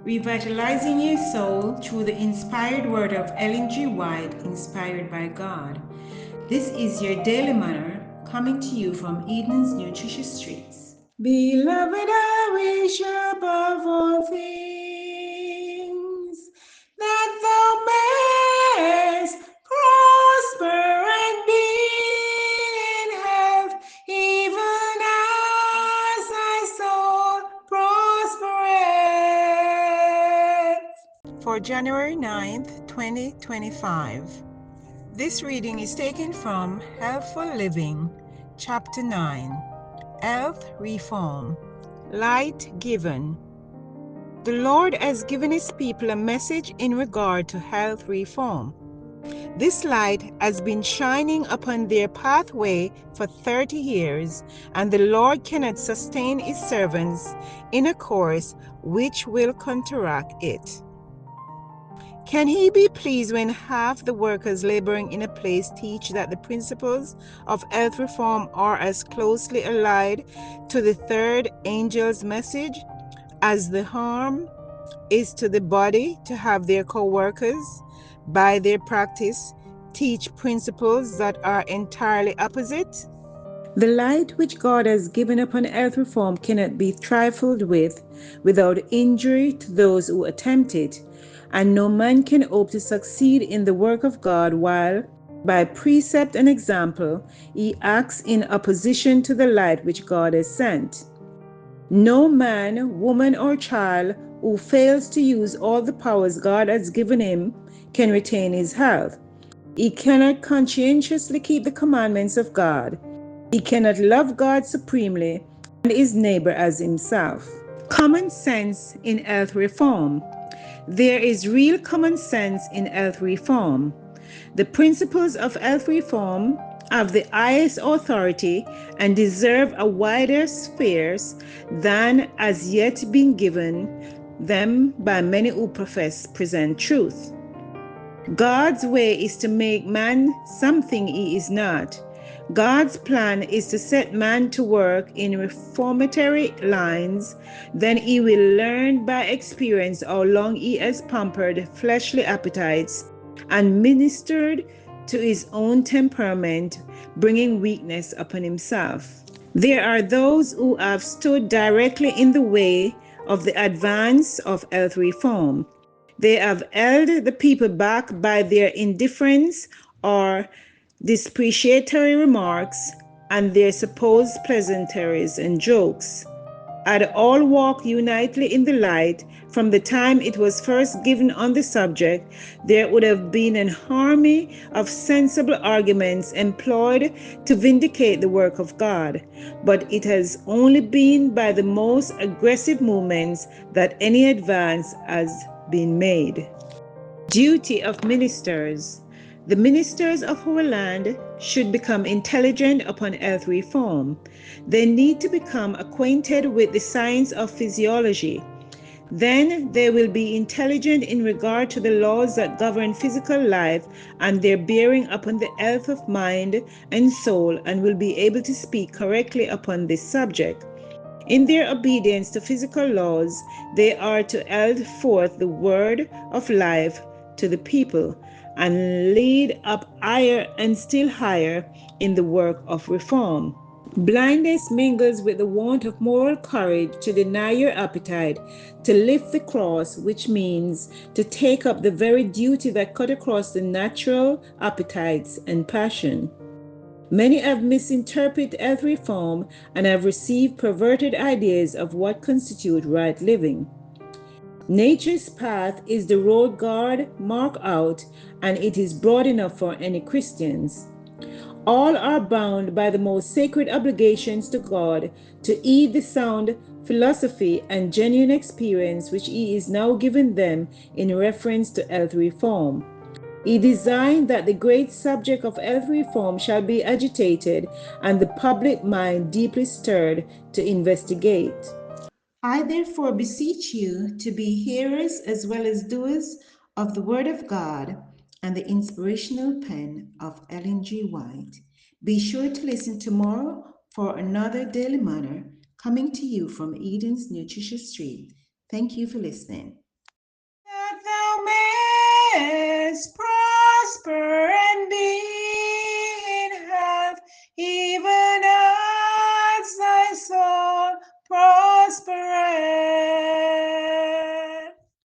revitalizing your soul through the inspired word of Ellen G. White, inspired by God. This is your Daily Manna, coming to you from Eden's Nutritious Streets. Beloved, I wish above all things that thou mayest prosper and be in health, even as thy soul prospereth. For January 9th, 2025. This reading is taken from Healthful Living, Chapter 9, Health Reform, Light Given. The Lord has given His people a message in regard to health reform. This light has been shining upon their pathway for 30 years, and the Lord cannot sustain His servants in a course which will counteract it. Can He be pleased when half the workers laboring in a place teach that the principles of health reform are as closely allied to the third angel's message as the harm is to the body to have their co-workers, by their practice, teach principles that are entirely opposite? The light which God has given upon health reform cannot be trifled with without injury to those who attempt it, and no man can hope to succeed in the work of God while, by precept and example, he acts in opposition to the light which God has sent. No man, woman, or child who fails to use all the powers God has given him can retain his health. He cannot conscientiously keep the commandments of God. He cannot love God supremely and his neighbor as himself. Common sense in health reform. There is real common sense in health reform. The principles of health reform have the highest authority and deserve a wider spheres than has yet been given them by many who profess present truth. God's way is to make man something he is not. God's plan is to set man to work in reformatory lines. Then he will learn by experience how long he has pampered fleshly appetites and ministered to his own temperament, bringing weakness upon himself. There are those who have stood directly in the way of the advance of health reform. They have held the people back by their indifference or depreciatory remarks and their supposed pleasantries and jokes. Had all walked unitedly in the light from the time it was first given on the subject, there would have been an army of sensible arguments employed to vindicate the work of God. But it has only been by the most aggressive movements that any advance has been made. Duty of ministers. The ministers of our land should become intelligent upon health reform. They need to become acquainted with the science of physiology. Then they will be intelligent in regard to the laws that govern physical life and their bearing upon the health of mind and soul, and will be able to speak correctly upon this subject. In their obedience to physical laws, they are to hold forth the word of life to the people and lead up higher and still higher in the work of reform. Blindness mingles with the want of moral courage to deny your appetite, to lift the cross, which means to take up the very duty that cut across the natural appetites and passion. Many have misinterpreted health reform and have received perverted ideas of what constitutes right living. Nature's path is the road God marked out, and it is broad enough for any Christians. All are bound by the most sacred obligations to God to heed the sound philosophy and genuine experience which He is now giving them in reference to health reform. He designed that the great subject of health reform shall be agitated and the public mind deeply stirred to investigate. I therefore beseech you to be hearers as well as doers of the Word of God and the inspirational pen of Ellen G. White. Be sure to listen tomorrow for another Daily Manna coming to you from Eden's Nutritious Street. Thank you for listening.